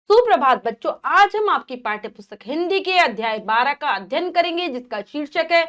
सुप्रभात बच्चों, आज हम आपकी पाठ्य पुस्तक हिंदी के अध्याय 12 का अध्ययन करेंगे, जिसका शीर्षक है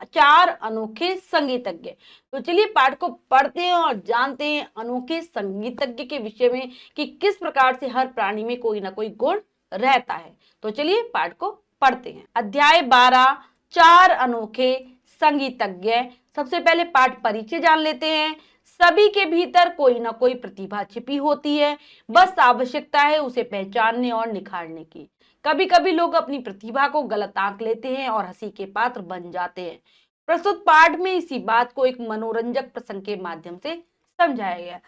चार अनोखे संगीतज्ञ। तो चलिए पाठ को पढ़ते हैं और जानते हैं अनोखे संगीतज्ञ के विषय में कि किस प्रकार से हर प्राणी में कोई ना कोई गुण रहता है। तो चलिए पाठ को पढ़ते हैं। अध्याय 12, चार अनोखे संगीतज्ञ। सबसे पहले पाठ परिचय जान लेते हैं। सभी के भीतर कोई ना कोई प्रतिभा छिपी होती है, बस आवश्यकता है उसे पहचानने और निखारने की। कभी कभी लोग अपनी प्रतिभा को गलत आंक लेते हैं और हंसी के पात्र बन जाते हैं। प्रस्तुत पाठ में इसी बात को एक मनोरंजक प्रसंग के माध्यम से समझाया गया।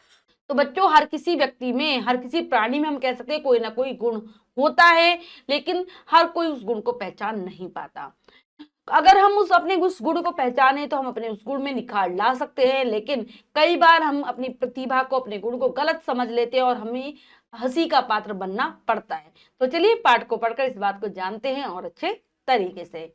तो बच्चों, हर किसी व्यक्ति में, हर किसी प्राणी में हम कह सकते हैं कोई ना कोई गुण होता है, लेकिन हर कोई उस गुण को पहचान नहीं पाता। अगर हम उस गुण को पहचाने तो हम अपने उस गुण में निखार ला सकते हैं, लेकिन कई बार हम अपनी प्रतिभा को, अपने गुण को गलत समझ लेते हैं और हमें हंसी का पात्र बनना पड़ता है। तो चलिए पाठ को पढ़कर इस बात को जानते हैं और अच्छे तरीके से।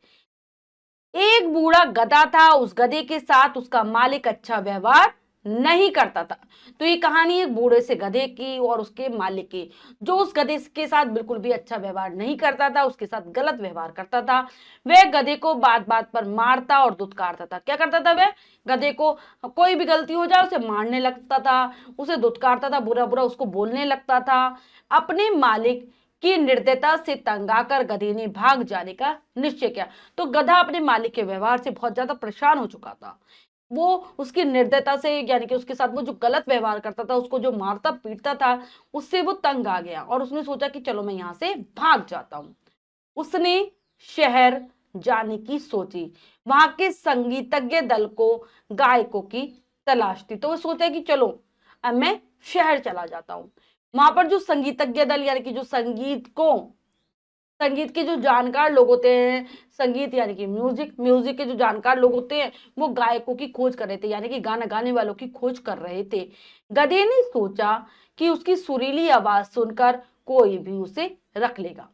एक बूढ़ा गधा था, उस गधे के साथ उसका मालिक अच्छा व्यवहार नहीं करता था। तो ये कहानी एक बूढ़े से गधे की और उसके मालिक की, जो उस गधे के साथ बिल्कुल भी अच्छा व्यवहार नहीं करता था, उसके साथ गलत व्यवहार करता था। वह गधे को बात बात पर मारता और दुत्कारता था। क्या करता था वह? गधे को कोई भी गलती हो जाए उसे मारने लगता था, उसे दुत्कारता था, बुरा बुरा उसको बोलने लगता था। अपने मालिक की निर्दयता से तंग आकर गधे ने भाग जाने का निश्चय किया। तो गधा अपने मालिक के व्यवहार से बहुत ज्यादा परेशान हो चुका था। वो उसकी निर्दयता से, यानी कि उसके साथ वो जो गलत व्यवहार करता था, उसको जो मारता पीटता था, उससे वो तंग आ गया और उसने सोचा कि चलो मैं यहाँ से भाग जाता हूँ। उसने शहर जाने की सोची। वहां के संगीतज्ञ दल को गायकों की तलाश थी, तो वो सोचा कि चलो अब मैं शहर चला जाता हूँ। वहां पर जो संगीतज्ञ दल, यानी कि जो संगीत के जो जानकार लोग होते हैं, संगीत यानी कि म्यूजिक के जो जानकार लोग होते हैं, वो गायकों की खोज कर रहे थे, यानी कि गाना गाने वालों की खोज कर रहे थे। गधे ने सोचा कि उसकी सुरीली आवाज सुनकर कोई भी उसे रख लेगा।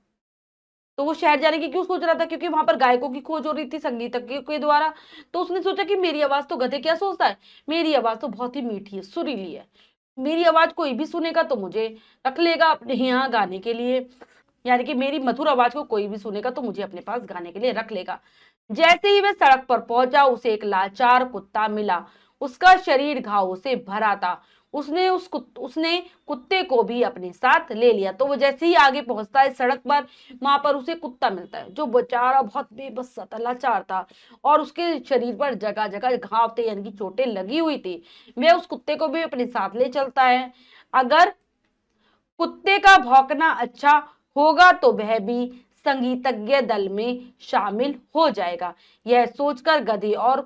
तो वो शहर जाने की क्यों सोच रहा था? क्योंकि वहां पर गायकों की खोज हो रही थी संगीतज्ञों के द्वारा। तो उसने सोचा कि मेरी आवाज तो, गधे क्या सोचता है, मेरी आवाज तो बहुत ही मीठी है, सुरीली है, मेरी आवाज कोई भी सुनेगा तो मुझे रख लेगा अपने यहाँ गाने के लिए, यानी कि मेरी मधुर आवाज को कोई भी सुनेगा तो मुझे अपने पास गाने के लिए रख लेगा। जैसे ही वह सड़क पर पहुंचा, उसे एक लाचार कुत्ता मिला। उसका शरीर घावों से भरा था। उसने कुत्ते को भी अपने साथ ले लिया। तो वो जैसे ही आगे पहुंचता है सड़क पर, वहां पर उसे कुत्ता मिलता है, जो बेचारा बहुत बेबस सा था, लाचार था, और उसके शरीर पर जगह जगह घाव थे, यानी कि चोटें लगी हुई थी। वह उस कुत्ते को भी अपने साथ ले चलता है। अगर कुत्ते का भौंकना अच्छा होगा तो वह भी संगीतज्ञ दल में शामिल हो जाएगा। यह सोचकर गधे और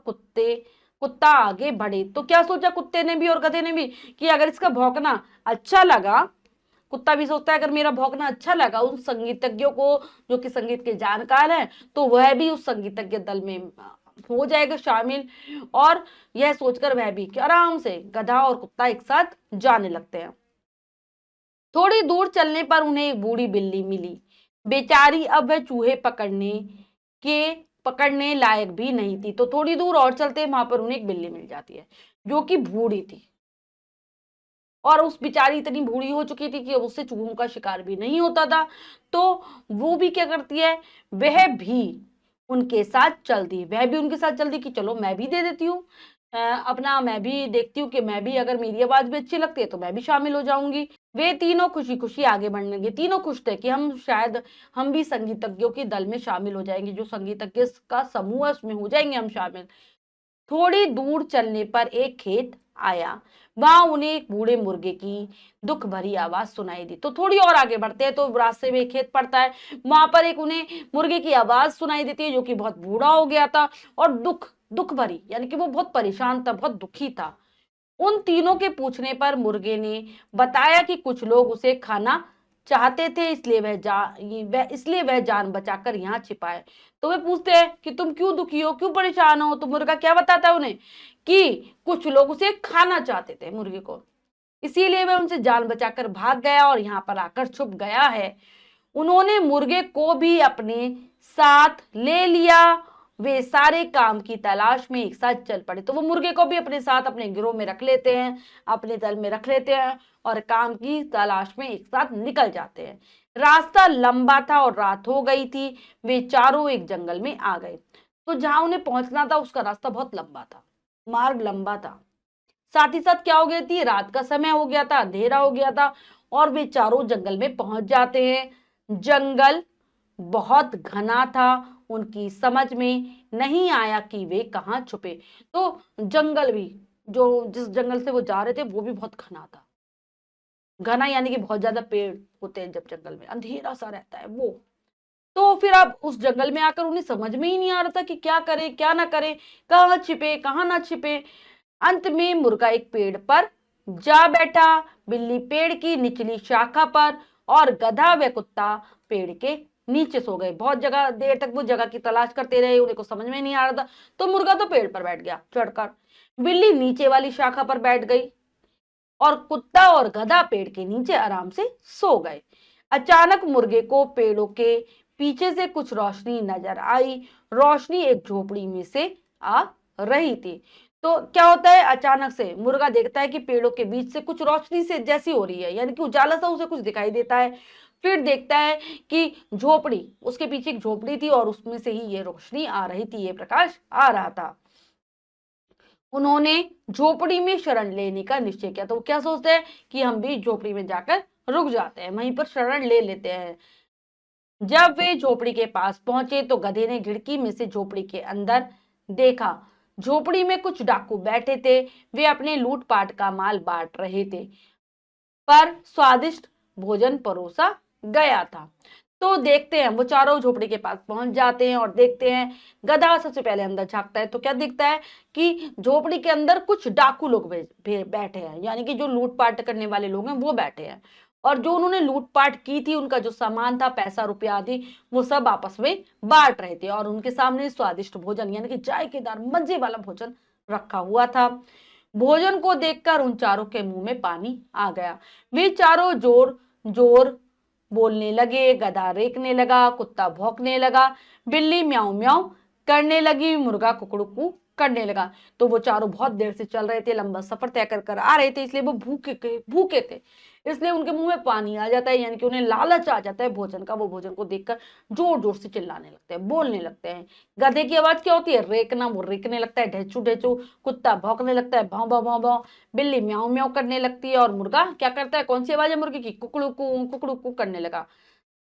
कुत्ता आगे बढ़े। तो क्या सोचा कुत्ते ने भी और गधे ने भी कि अगर इसका भौंकना अच्छा लगा, कुत्ता भी सोचता है अगर मेरा भौंकना अच्छा लगा उन संगीतज्ञों को, जो कि संगीत के जानकार हैं, तो वह भी उस संगीतज्ञ दल में हो जाएगा शामिल। और यह सोचकर वह भी कि आराम से गधा और कुत्ता एक साथ जाने लगते हैं। थोड़ी दूर चलने पर उन्हें एक बूढ़ी बिल्ली मिली। बेचारी अब वह चूहे पकड़ने लायक भी नहीं थी। तो थोड़ी दूर और चलते वहां पर उन्हें एक बिल्ली मिल जाती है, जो कि बूढ़ी थी, और उस बेचारी इतनी बूढ़ी हो चुकी थी कि अब उससे चूहों का शिकार भी नहीं होता था। तो वो भी क्या करती है, वह भी उनके साथ चलती कि चलो मैं भी दे देती हूँ अपना, मैं भी देखती हूँ कि मैं भी, अगर मेरी आवाज भी अच्छी लगती है तो मैं भी शामिल हो जाऊंगी। वे तीनों खुशी खुशी आगे बढ़ने लगे। तीनों खुश थे कि हम भी संगीतज्ञों के दल में शामिल हो जाएंगे, जो संगीतज्ञ का समूह है उसमें हो जाएंगे हम शामिल। थोड़ी दूर चलने पर एक खेत आया। वहां उन्हें एक बूढ़े मुर्गे की दुख भरी आवाज सुनाई दी। तो थोड़ी और आगे बढ़ते हैं तो रास्ते में एक खेत पड़ता है। वहां पर एक उन्हें मुर्गे की आवाज सुनाई देती है, जो कि बहुत बूढ़ा हो गया था और दुख भरी, यानी कि वो बहुत परेशान था, बहुत दुखी था। उन तीनों के पूछने पर मुर्गे ने बताया कि कुछ लोग उसे खाना चाहते थे, इसलिए वह जान बचाकर यहाँ छिपा है। तो वे पूछते हैं कि तुम क्यों दुखी हो, क्यों परेशान हो? तो मुर्गा क्या बताता है उन्हें कि कुछ लोग उसे खाना चाहते थे, मुर्गे को, इसीलिए वह उनसे जान बचाकर भाग गया और यहाँ पर आकर छुप गया है। उन्होंने मुर्गे को भी अपने साथ ले लिया वे सारे काम की तलाश में एक साथ चल पड़े। तो वो मुर्गे को भी अपने साथ अपने गिरोह में रख लेते हैं, अपने दल में रख लेते हैं और काम की तलाश में एक साथ निकल जाते हैं। रास्ता लंबा था और रात हो गई थी। वे चारों एक जंगल में आ गए। तो जहां उन्हें पहुंचना था उसका रास्ता बहुत लंबा था, मार्ग लंबा था। साथ ही साथ क्या हो गई थी, रात का समय हो गया था, अंधेरा हो गया था और वे चारों जंगल में पहुंच जाते हैं। जंगल बहुत घना था, उनकी समझ में नहीं आया कि वे कहाँ छुपे। तो जंगल भी, जो जिस जंगल से वो जा रहे थे वो भी बहुत घना था। घना यानी कि बहुत ज्यादा पेड़ होते हैं, जब जंगल में अंधेरा सा रहता है वो। तो फिर अब उस जंगल में आकर उन्हें समझ में ही नहीं आ रहा था कि क्या करे क्या ना करे, कहाँ छिपे कहाँ ना छिपे। अंत में मुर्गा एक पेड़ पर जा बैठा, बिल्ली पेड़ की निचली शाखा पर और गधा व कुत्ता पेड़ के नीचे सो गए। बहुत जगह देर तक वो जगह की तलाश करते रहे, उन्हें को समझ में नहीं आ रहा था। तो मुर्गा तो पेड़ पर बैठ गया चढ़कर, बिल्ली नीचे वाली शाखा पर बैठ गई और कुत्ता और गधा पेड़ के नीचे आराम से सो गए। अचानक मुर्गे को पेड़ों के पीछे से कुछ रोशनी नजर आई। रोशनी एक झोपड़ी में से आ रही थी। तो क्या होता है, अचानक से मुर्गा देखता है कि पेड़ों के बीच से कुछ रोशनी से जैसी हो रही है, यानी कि उजाला सा उसे कुछ दिखाई देता है। फिर देखता है कि झोपड़ी, उसके पीछे एक झोपड़ी थी और उसमें से ही ये रोशनी आ रही थी, ये प्रकाश आ रहा था। उन्होंने झोपड़ी में शरण लेने का निश्चय किया। तो वो क्या सोचते हैं कि हम भी झोपड़ी में जाकर रुक जाते हैं, वहीं पर शरण ले लेते हैं। जब वे झोपड़ी के पास पहुंचे तो गधे ने खिड़की में से झोपड़ी के अंदर देखा। झोपड़ी में कुछ डाकू बैठे थे, वे अपने लूटपाट का माल बांट रहे थे, पर स्वादिष्ट भोजन परोसा गया था। तो देखते हैं, वो चारों झोपड़ी के पास पहुंच जाते हैं और देखते हैं। गधा सबसे पहले अंदर झांकता है तो क्या दिखता है कि झोपड़ी के अंदर कुछ डाकू लोग बैठे हैं, यानी कि जो लूटपाट करने वाले लोग हैं वो बैठे हैं। और जो उन्होंने लूटपाट की थी, उनका जो सामान था, पैसा रुपया आदि, वो सब आपस में बांट रहे थे और उनके सामने स्वादिष्ट भोजन यानी कि जायकेदार मजे वाला भोजन रखा हुआ था। भोजन को देखकर उन चारों के मुंह में पानी आ गया। वे चारों जोर जोर बोलने लगे। गधा रेंकने लगा, कुत्ता भौंकने लगा, बिल्ली म्याऊं म्याऊं करने लगी, मुर्गा कुकड़ुकू करने लगा। तो वो चारों बहुत देर से चल रहे थे, लंबा सफर तय कर कर आ रहे थे, इसलिए वो भूखे थे, इसलिए उनके मुंह में पानी आ जाता है, यानी कि उन्हें लालच आ जाता है भोजन का। वो भोजन को देखकर जोर जोर से चिल्लाने लगते हैं, बोलने लगते हैं। गधे की आवाज क्या होती है, रेकना, वो रेकने लगता है ढेचू ढेचू। कुत्ता भौंकने लगता है भाव भाव भाव भाव। बिल्ली म्याऊं म्याऊं करने लगती है और मुर्गा क्या करता है, कौन सी आवाज है मुर्गे की, कुकड़ू करने लगा।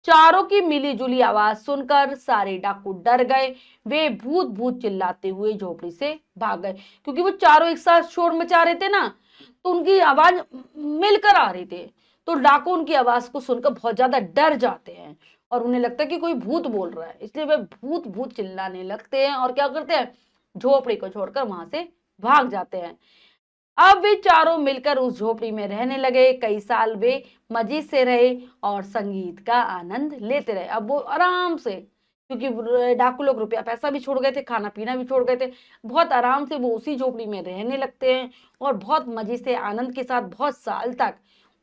चारों की मिली जुली आवाज सुनकर सारे डाकू डर गए। वे भूत भूत चिल्लाते हुए झोपड़ी से भाग गए, क्योंकि वो चारों एक साथ शोर मचा रहे थे ना, तो उनकी आवाज मिलकर आ रही थी। तो डाकू उनकी आवाज को सुनकर बहुत ज्यादा डर जाते हैं और उन्हें लगता है कि कोई भूत बोल रहा है, इसलिए वे भूत भूत चिल्लाने लगते हैं और क्या करते हैं, झोपड़ी को छोड़कर वहां से भाग जाते हैं। अब वे चारों मिलकर उस झोपड़ी में रहने लगे। कई साल वे मजे से रहे और संगीत का आनंद लेते रहे। अब वो आराम से, क्योंकि डाकू लोग रुपया पैसा भी छोड़ गए थे, खाना पीना भी छोड़ गए थे, बहुत आराम से वो उसी झोपड़ी में रहने लगते हैं और बहुत मजे से आनंद के साथ बहुत साल तक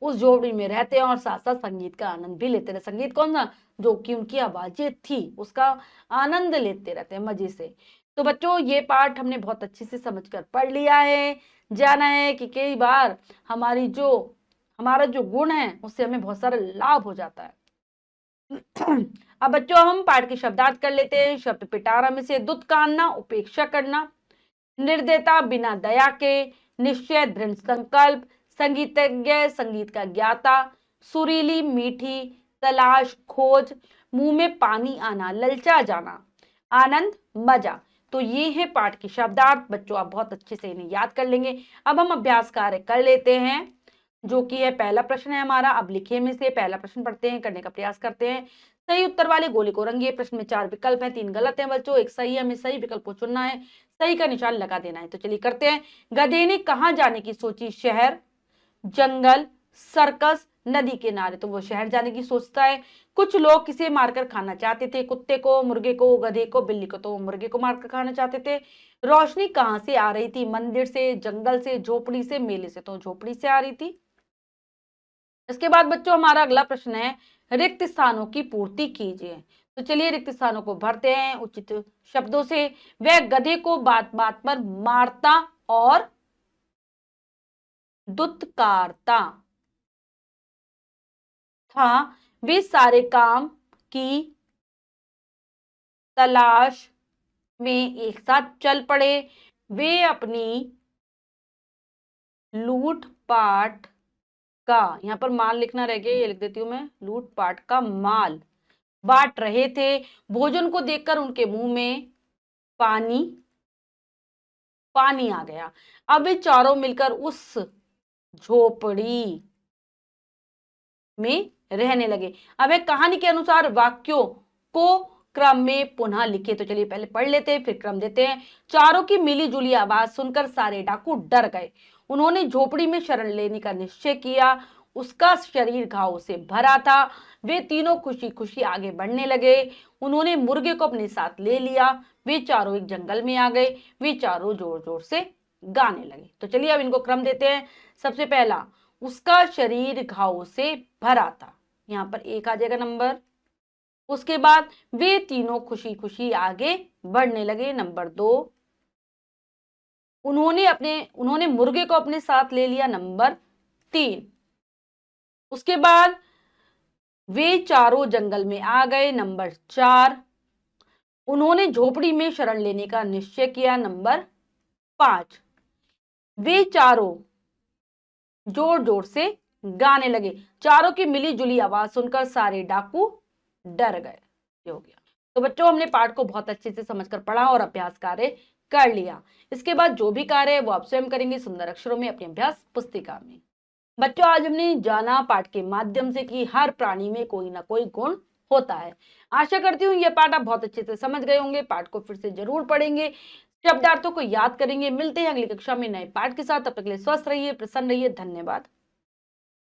उस झोपड़ी में रहते हैं और साथ साथ संगीत का आनंद भी लेते रहे। संगीत कौन सा, जो कि उनकी आवाजें थी, उसका आनंद लेते रहते हैं मजे से। तो बच्चों, ये पाठ हमने बहुत अच्छे से समझकर पढ़ लिया है। जाना है कि कई बार हमारा जो गुण है उससे हमें बहुत सारा लाभ हो जाता है। अब बच्चों, हम पाठ के शब्दार्थ कर लेते हैं। शब्द पिटारा में से दुत्कानना, उपेक्षा करना, निर्दयता, बिना दया के, निश्चय, दृढ़ संकल्प, संगीतज्ञ, संगीत का ज्ञाता, सुरीली, मीठी, तलाश, खोज, मुंह में पानी आना, ललचा जाना, आनंद, मजा। तो ये है पाठ के शब्दार्थ। बच्चों, आप बहुत अच्छे से इन्हें याद कर लेंगे। अब हम अभ्यास कार्य कर लेते हैं, जो कि है पहला प्रश्न है हमारा। अब लिखिए में से पहला प्रश्न पढ़ते हैं, करने का प्रयास करते हैं। सही उत्तर वाले गोले को रंगिए। प्रश्न में 4 विकल्प हैं, 3 गलत हैं बच्चों, एक सही है। हमें सही विकल्प को चुनना है, सही का निशान लगा देना है। तो चलिए करते हैं। गधे ने कहाँ जाने की सोची, शहर, जंगल, सर्कस, नदी किनारे। तो वो शहर जाने की सोचता है। कुछ लोग किसे मारकर खाना चाहते थे, कुत्ते को, मुर्गे को, गधे को, बिल्ली को। तो वो मुर्गे को मारकर खाना चाहते थे। रोशनी कहाँ से आ रही थी, मंदिर से, जंगल से, झोपड़ी से, मेले से। तो झोपड़ी से आ रही थी। इसके बाद बच्चों, हमारा अगला प्रश्न है, रिक्त स्थानों की पूर्ति कीजिए। तो चलिए रिक्त स्थानों को भरते हैं उचित शब्दों से। वह गधे को बात बात पर मारता और दुत्कारता था। वे सारे काम की तलाश में एक साथ चल पड़े। वे अपनी लूटपाट का, यहां पर माल लिखना रह गया, ये लिख देती हूं मैं, लूटपाट का माल बांट रहे थे। भोजन को देखकर उनके मुंह में पानी पानी आ गया। अब वे चारों मिलकर उस झोपड़ी में रहने लगे। अब एक कहानी के अनुसार वाक्यों को क्रम में पुनः लिखे। तो चलिए पहले पढ़ लेते हैं फिर क्रम देते हैं। चारों की मिली जुली आवाज सुनकर सारे डाकू डर गए। उन्होंने झोपड़ी में शरण लेने का निश्चय किया। उसका शरीर घावों से भरा था। वे तीनों खुशी खुशी आगे बढ़ने लगे। उन्होंने मुर्गे को अपने साथ ले लिया। वे चारों एक जंगल में आ गए। वे चारों जोर जोर से गाने लगे। तो चलिए अब इनको क्रम देते हैं। सबसे पहला, उसका शरीर घावों से भरा था, यहां पर एक आ जाएगा नंबर। उसके बाद वे तीनों खुशी खुशी आगे बढ़ने लगे, नंबर 2। उन्होंने मुर्गे को अपने साथ ले लिया, नंबर 3। उसके बाद वे चारों जंगल में आ गए, नंबर 4। उन्होंने झोपड़ी में शरण लेने का निश्चय किया, नंबर 5। वे चारों जोर जोर से गाने लगे। चारों की मिली जुली आवाज सुनकर सारे डाकू डर गए। ये हो गया। तो बच्चों हमने पाठ को बहुत अच्छे से समझकर पढ़ा और अभ्यास कार्य कर लिया। इसके बाद जो भी कार्य है वो आप स्वयं करेंगे सुंदर अक्षरों में अपनी अभ्यास पुस्तिका में। बच्चों आज हमने जाना पाठ के माध्यम से कि हर प्राणी में कोई ना कोई गुण होता है। आशा करती हूँ यह पाठ आप बहुत अच्छे से समझ गए होंगे। पाठ को फिर से जरूर पढ़ेंगे, शब्दार्थों को याद करेंगे। मिलते हैं अगली कक्षा में नए पाठ के साथ। तब तक के लिए स्वस्थ रहिए, प्रसन्न रहिए। धन्यवाद।